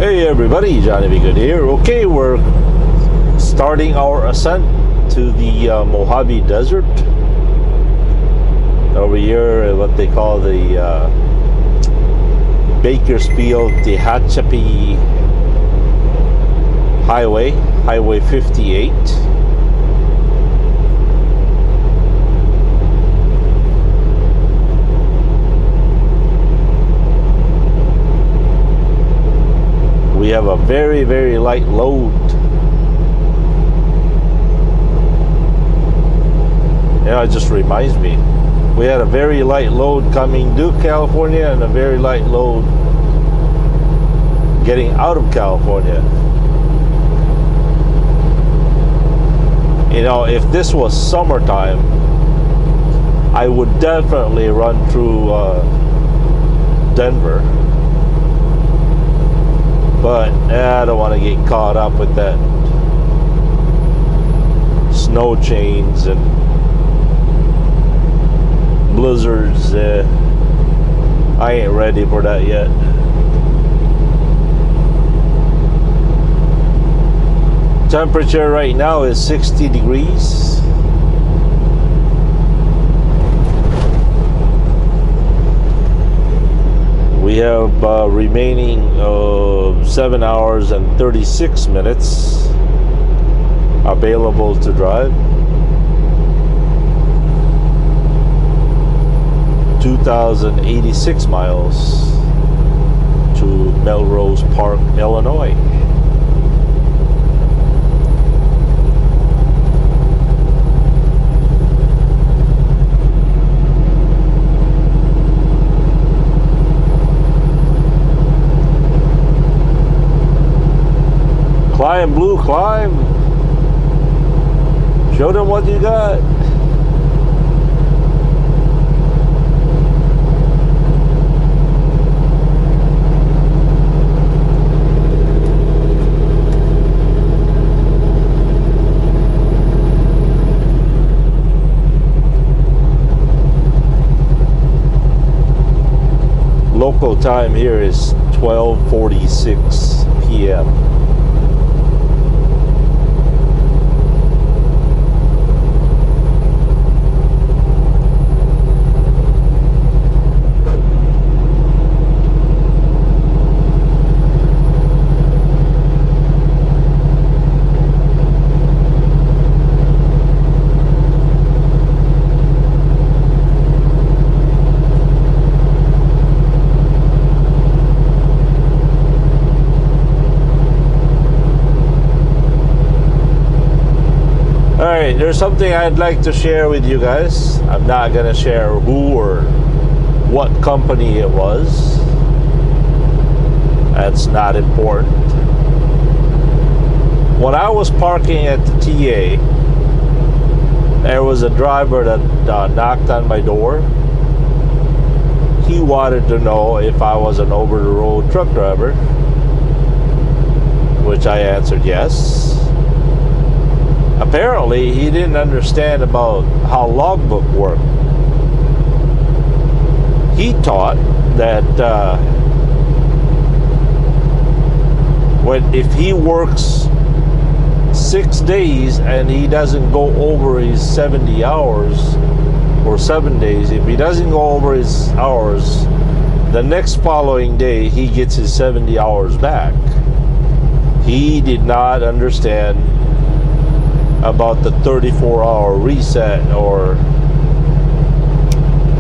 Hey everybody, Johnny B. Good here. Okay, we're starting our ascent to the Mojave Desert. Over here, what they call the Bakersfield Tehachapi Highway, Highway 58. We have a very, very light load. Yeah, it just reminds me. We had a very light load coming to California and a very light load getting out of California. You know, if this was summertime, I would definitely run through Denver. But I don't want to get caught up with that snow chains and blizzards. I ain't ready for that yet. Temperature right now is 60 degrees. We have remaining 7 hours and 36 minutes available to drive. 2,086 miles to Melrose Park, Illinois. Climb, Blue, climb. Show them what you got. Local time here is 12:46 p.m. Alright, there's something I'd like to share with you guys. I'm not going to share who or what company it was. That's not important. When I was parking at the TA, there was a driver that knocked on my door. He wanted to know if I was an over-the-road truck driver, which I answered yes. Apparently, he didn't understand about how logbook worked. He thought that if he works 6 days and he doesn't go over his 70 hours, or 7 days, if he doesn't go over his hours, the next following day he gets his 70 hours back. He did not understand about the 34-hour reset, or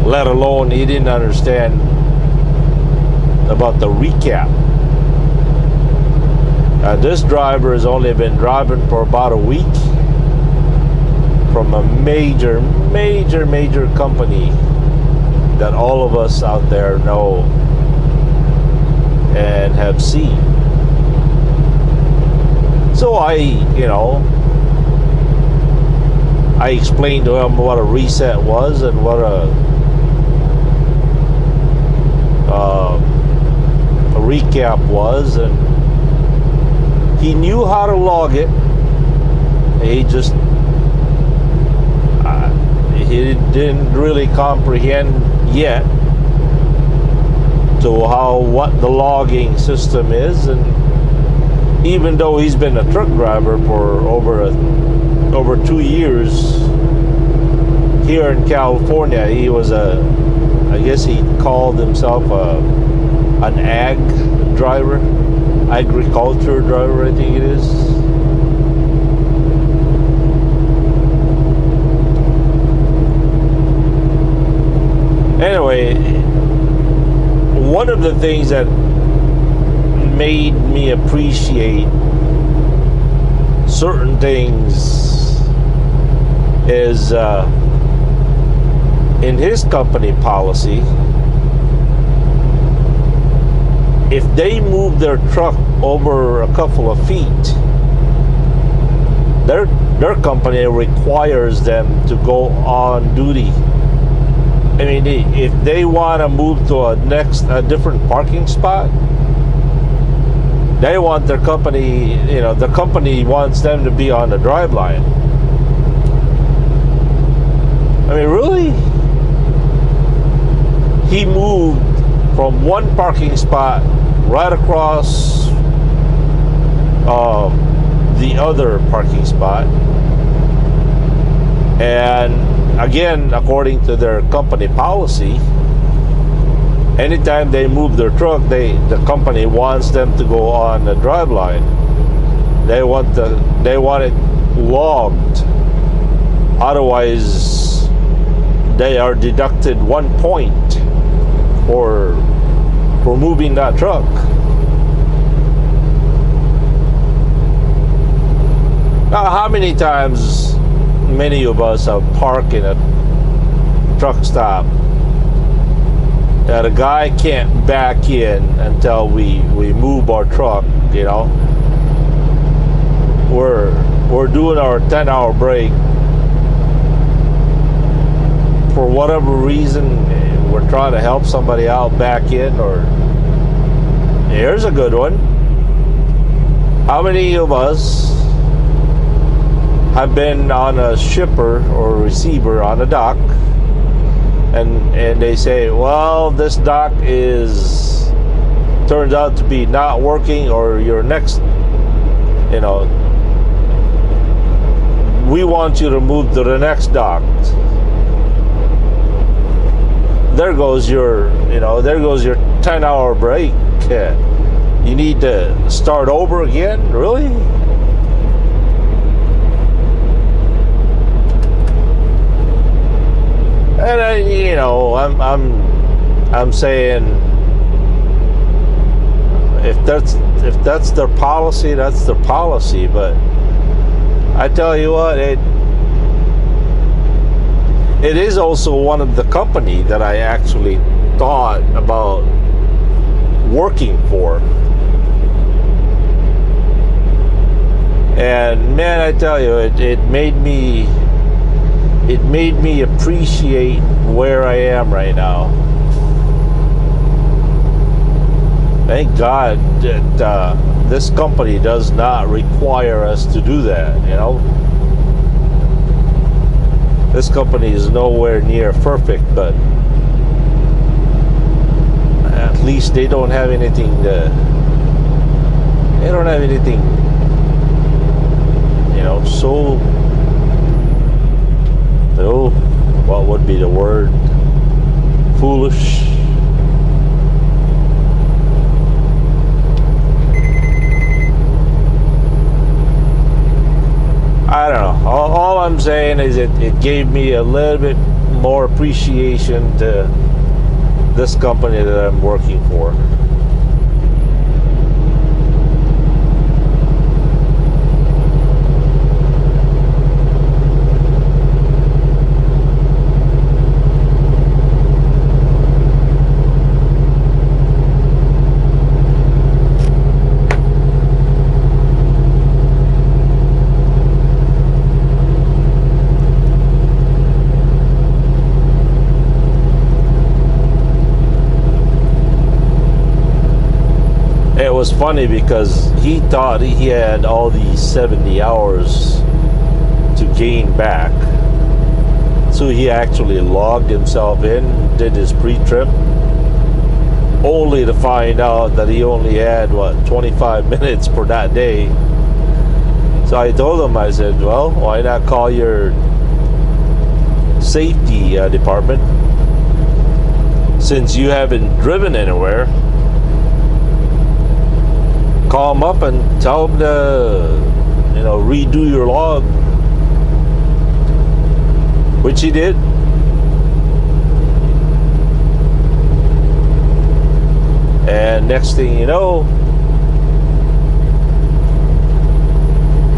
let alone he didn't understand about the recap. This driver has only been driving for about a week from a major company that all of us out there know and have seen. So I explained to him what a reset was and what a recap was, and he knew how to log it. He just he didn't really comprehend yet to what the logging system is, and even though he's been a truck driver for over 2 years here in California. He was I guess he called himself an ag driver, agriculture driver, I think it is. Anyway, one of the things that made me appreciate certain things is in his company policy, if they move their truck over a couple of feet, their company requires them to go on duty. I mean, if they want to move to a different parking spot, they want their company, the company wants them to be on the drive line. I mean, really? He moved from one parking spot right across the other parking spot, and again, according to their company policy, anytime they move their truck, the company wants them to go on the drive line. They want it logged. Otherwise, they are deducted 1 point for moving that truck. Now, how many times many of us have parked in a truck stop that a guy can't back in until we move our truck, We're doing our 10-hour break. For whatever reason, we're trying to help somebody out back in, or here's a good one. How many of us have been on a shipper or receiver on a dock, and they say, well, this dock turns out to be not working, or your next, we want you to move to the next dock. There goes your 10-hour break. You need to start over again? Really? And I'm saying, if that's their policy, that's their policy. But I tell you what, it is also one of the company that I actually thought about working for. And man, I tell you, it made me appreciate where I am right now. Thank God that this company does not require us to do that, This company is nowhere near perfect, but at least they don't have anything so what would be the word? Foolish. I don't know. All I'm saying is it gave me a little bit more appreciation to this company that I'm working for. It was funny because he thought he had all these 70 hours to gain back. So he actually logged himself in, did his pre-trip. only to find out that he only had, what, 25 minutes for that day. So I told him, I said, well, why not call your safety department, since you haven't driven anywhere. Call them up and tell them to, redo your log, which he did. And next thing you know,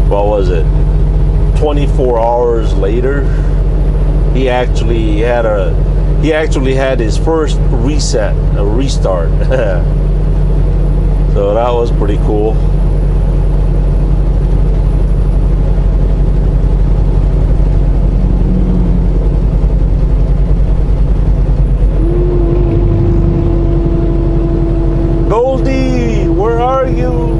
what was it, 24 hours later, he actually had his first restart. So that was pretty cool. Goldie, where are you?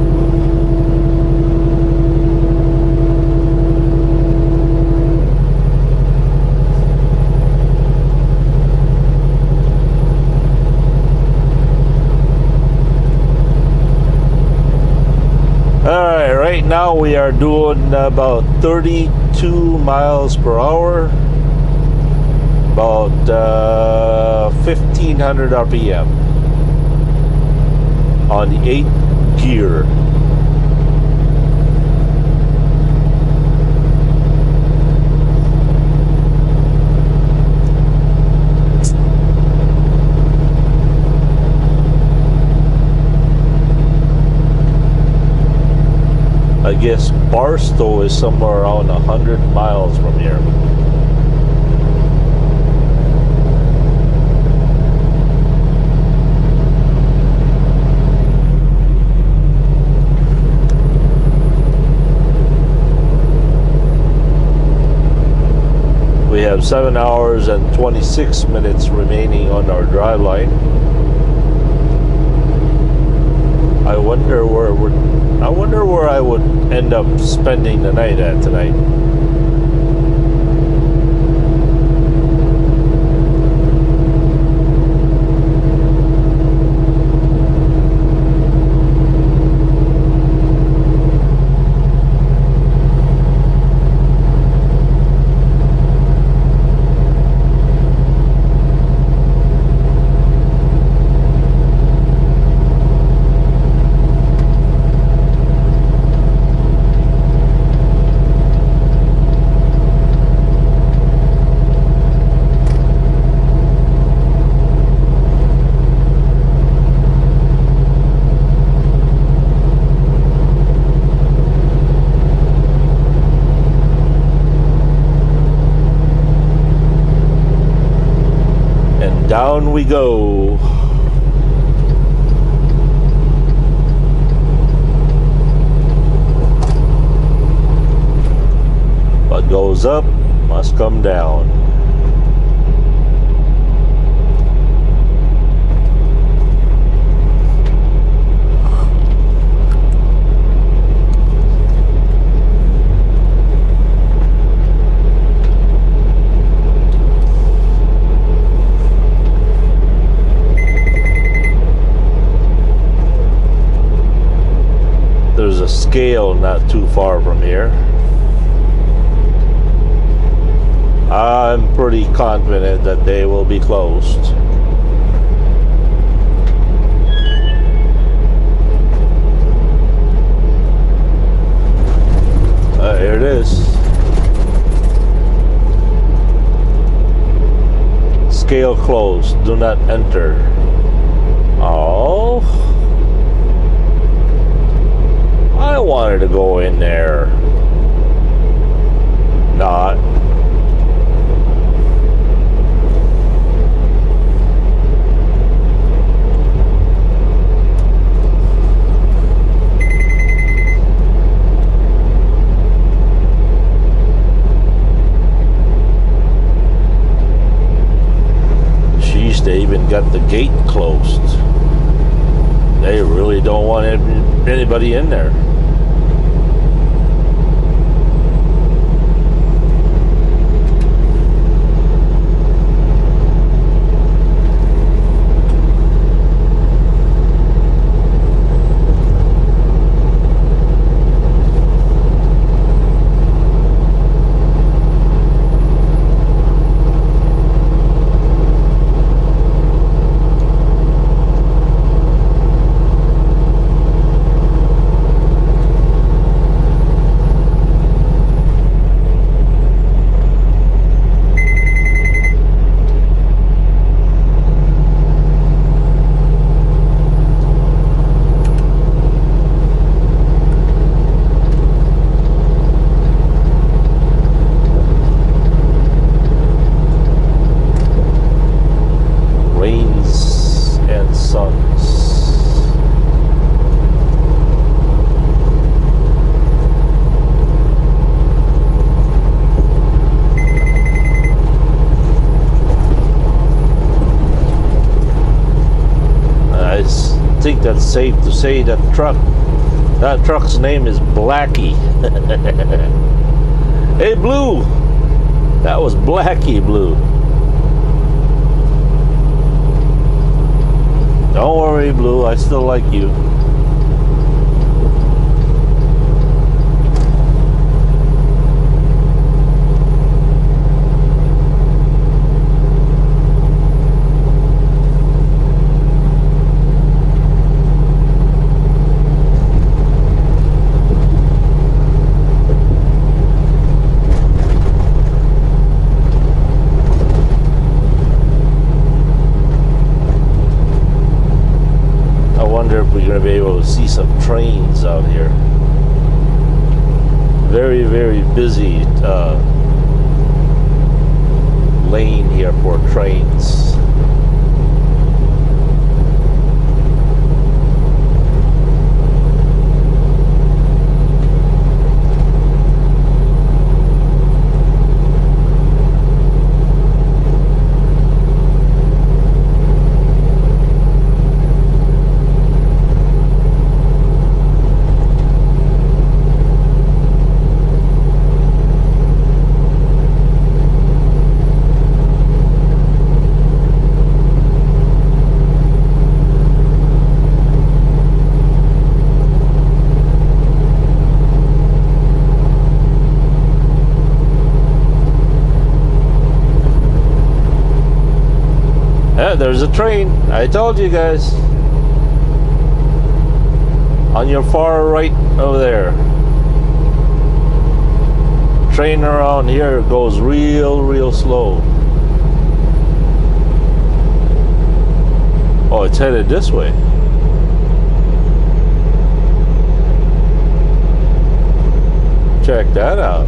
Alright, right now we are doing about 32 miles per hour, about 1500 RPM on the 8th gear. I guess Barstow is somewhere around 100 miles from here. We have 7 hours and 26 minutes remaining on our drive line. I wonder where I would end up spending the night at tonight. Down we go. What goes up must come down. There's a scale not too far from here. I'm pretty confident that they will be closed. Here it is. Scale closed. Do not enter. Oh. I wanted to go in there. Not. Jeez, they even got the gate closed. They really don't want anybody in there. that's safe to say that truck's name is Blackie. Hey, Blue. That was Blackie, Blue. Don't worry, Blue. I still like you. Be able to see some trains out here. Very, very busy lane here for trains. Yeah, there's a train. I told you guys. On your far right over there. Train around here goes real slow. Oh, it's headed this way. Check that out.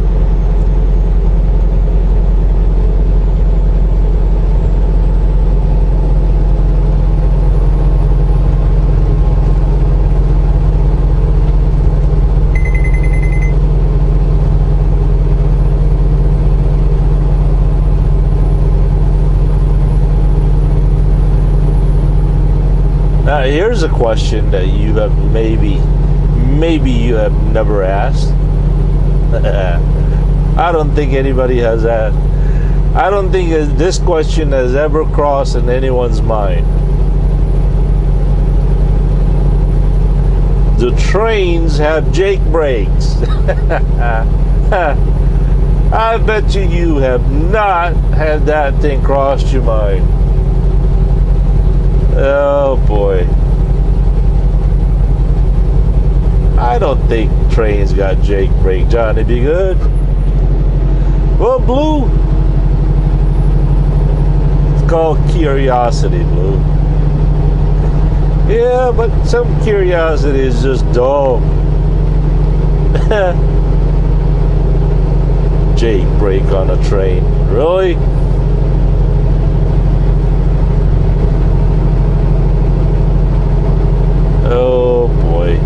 Now here's a question that you have maybe you have never asked. I don't think anybody has that. I don't think this question has ever crossed in anyone's mind. Do trains have Jake brakes? I bet you have not had that thing cross your mind. Oh boy. I don't think trains got Jake brake. Johnny, be good. Well, Blue. It's called curiosity, Blue. Yeah, but some curiosity is just dumb. Jake brake on a train. Really? Oh boy.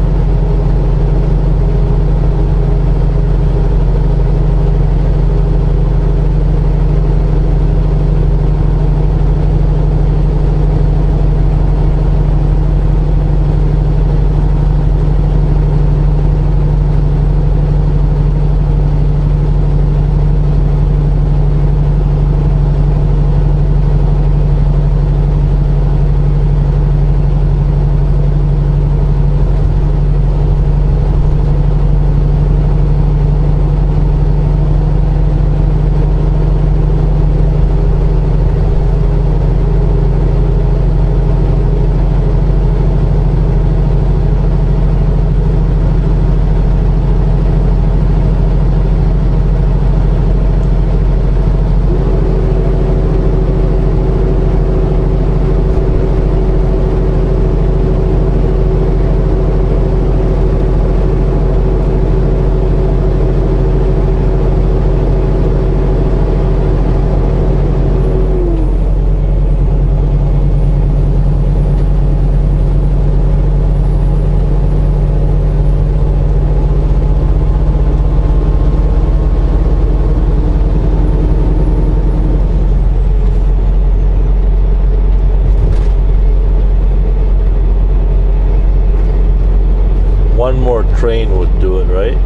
one more train would do it, right?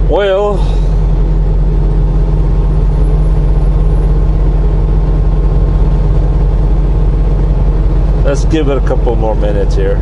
Well, let's give it a couple more minutes here.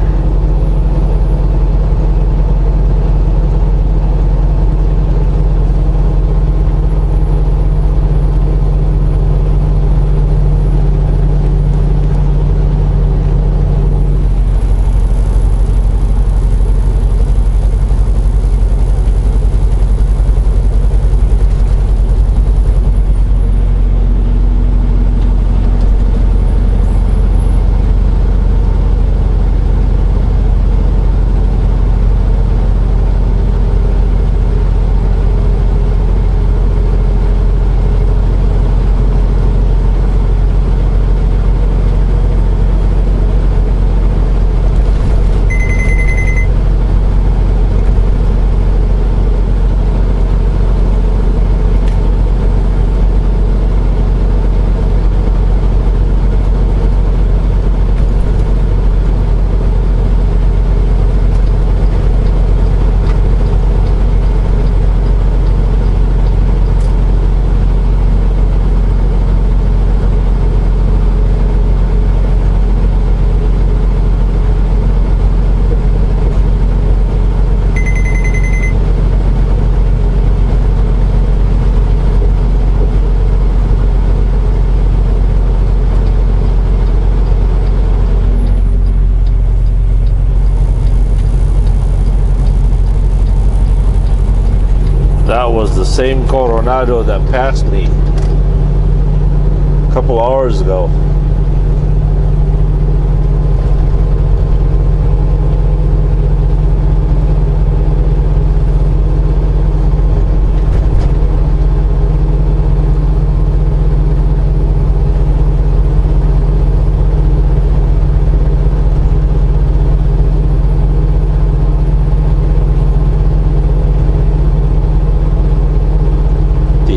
That was the same Coronado that passed me a couple hours ago.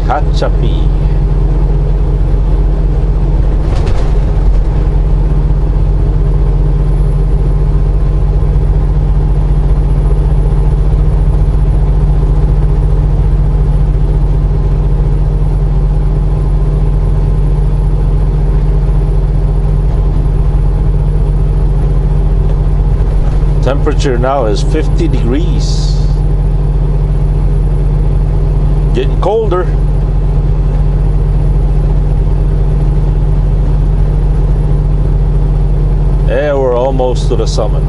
Hachapi. Temperature now is 50 degrees. Getting colder. Yeah, we're almost to the summit.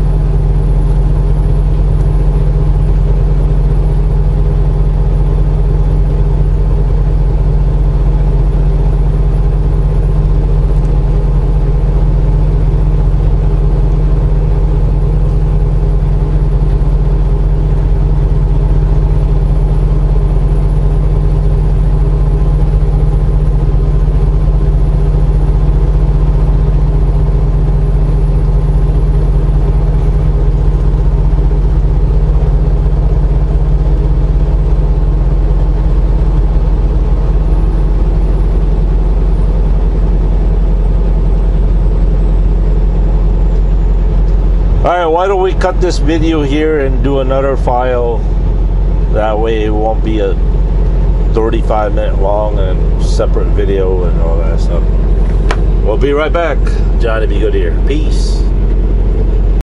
Alright, why don't we cut this video here and do another file? That way it won't be a 35-minute long and separate video and all that stuff. We'll be right back. Johnny Be Good here. Peace.